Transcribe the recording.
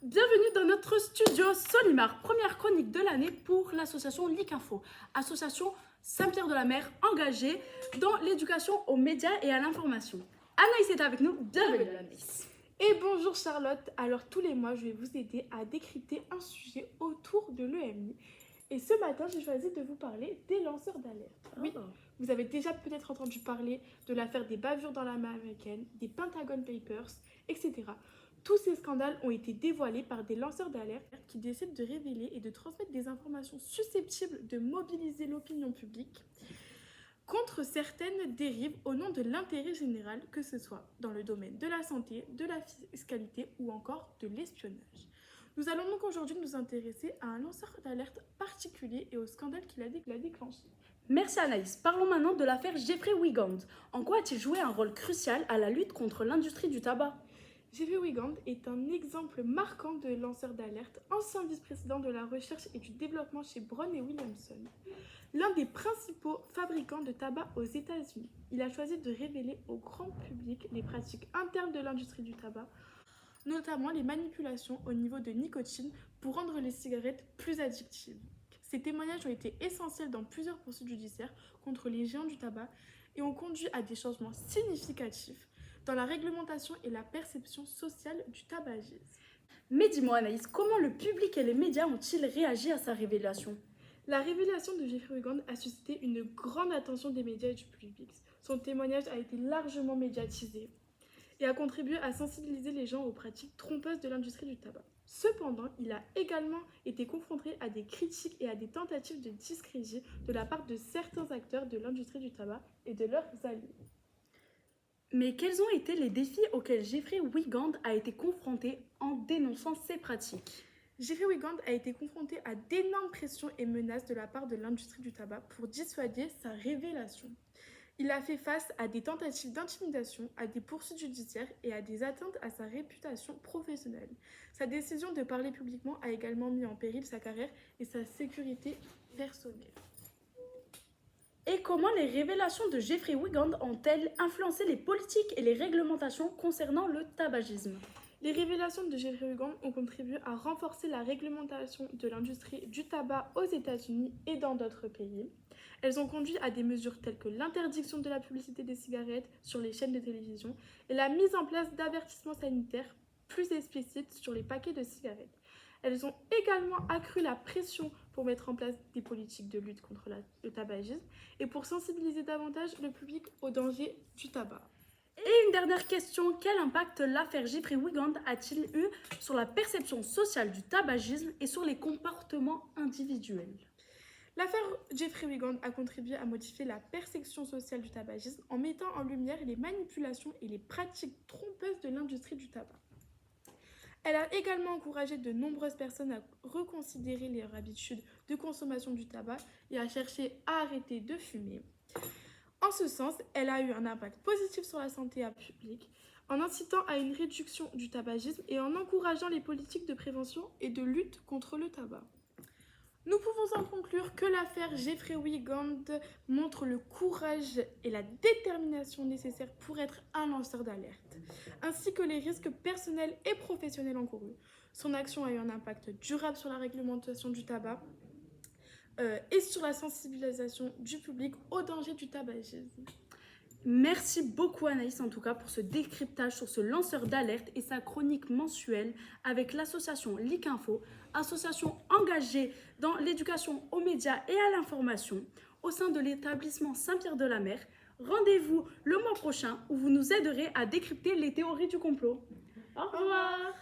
Bienvenue dans notre studio Solimar, première chronique de l'année pour l'association Licinfo, association Saint-Pierre-de-la-Mer engagée dans l'éducation aux médias et à l'information. Anaïs est avec nous, bienvenue Anaïs. Et bonjour Charlotte, alors tous les mois je vais vous aider à décrypter un sujet autour de l'EMI. Et ce matin j'ai choisi de vous parler des lanceurs d'alerte. Oui, vous avez déjà peut-être entendu parler de l'affaire des bavures dans l'armée américaine, des Pentagon Papers, etc. Tous ces scandales ont été dévoilés par des lanceurs d'alerte qui décident de révéler et de transmettre des informations susceptibles de mobiliser l'opinion publique contre certaines dérives au nom de l'intérêt général, que ce soit dans le domaine de la santé, de la fiscalité ou encore de l'espionnage. Nous allons donc aujourd'hui nous intéresser à un lanceur d'alerte particulier et au scandale qu'il a déclenché. Merci Anaïs. Parlons maintenant de l'affaire Jeffrey Wigand. En quoi a-t-il joué un rôle crucial à la lutte contre l'industrie du tabac ? Jeffrey Wigand est un exemple marquant de lanceur d'alerte, ancien vice-président de la recherche et du développement chez Brown & Williamson, l'un des principaux fabricants de tabac aux États-Unis. Il a choisi de révéler au grand public les pratiques internes de l'industrie du tabac, notamment les manipulations au niveau de nicotine pour rendre les cigarettes plus addictives. Ces témoignages ont été essentiels dans plusieurs poursuites judiciaires contre les géants du tabac et ont conduit à des changements significatifs dans la réglementation et la perception sociale du tabagisme. Mais dis-moi Anaïs, comment le public et les médias ont-ils réagi à sa révélation ? La révélation de Jeffrey Wigand a suscité une grande attention des médias et du public. Son témoignage a été largement médiatisé et a contribué à sensibiliser les gens aux pratiques trompeuses de l'industrie du tabac. Cependant, il a également été confronté à des critiques et à des tentatives de discrédit de la part de certains acteurs de l'industrie du tabac et de leurs alliés. Mais quels ont été les défis auxquels Jeffrey Wigand a été confronté en dénonçant ces pratiques ? Jeffrey Wigand a été confronté à d'énormes pressions et menaces de la part de l'industrie du tabac pour dissuader sa révélation. Il a fait face à des tentatives d'intimidation, à des poursuites judiciaires et à des atteintes à sa réputation professionnelle. Sa décision de parler publiquement a également mis en péril sa carrière et sa sécurité personnelle. Et comment les révélations de Jeffrey Wigand ont-elles influencé les politiques et les réglementations concernant le tabagisme ? Les révélations de Jeffrey Wigand ont contribué à renforcer la réglementation de l'industrie du tabac aux États-Unis et dans d'autres pays. Elles ont conduit à des mesures telles que l'interdiction de la publicité des cigarettes sur les chaînes de télévision et la mise en place d'avertissements sanitaires plus explicites sur les paquets de cigarettes. Elles ont également accru la pression pour mettre en place des politiques de lutte contre le tabagisme et pour sensibiliser davantage le public aux dangers du tabac. Et une dernière question, quel impact l'affaire Jeffrey Wigand a-t-il eu sur la perception sociale du tabagisme et sur les comportements individuels ? L'affaire Jeffrey Wigand a contribué à modifier la perception sociale du tabagisme en mettant en lumière les manipulations et les pratiques trompeuses de l'industrie du tabac. Elle a également encouragé de nombreuses personnes à reconsidérer leurs habitudes de consommation du tabac et à chercher à arrêter de fumer. En ce sens, elle a eu un impact positif sur la santé publique en incitant à une réduction du tabagisme et en encourageant les politiques de prévention et de lutte contre le tabac. Nous pouvons en conclure que l'affaire Jeffrey Wigand montre le courage et la détermination nécessaires pour être un lanceur d'alerte, ainsi que les risques personnels et professionnels encourus. Son action a eu un impact durable sur la réglementation du tabac et sur la sensibilisation du public aux dangers du tabagisme. Merci beaucoup Anaïs en tout cas pour ce décryptage sur ce lanceur d'alerte et sa chronique mensuelle avec l'association Licinfo, association engagée dans l'éducation aux médias et à l'information au sein de l'établissement Saint-Pierre-de-la-Mer. Rendez-vous le mois prochain où vous nous aiderez à décrypter les théories du complot. Au revoir.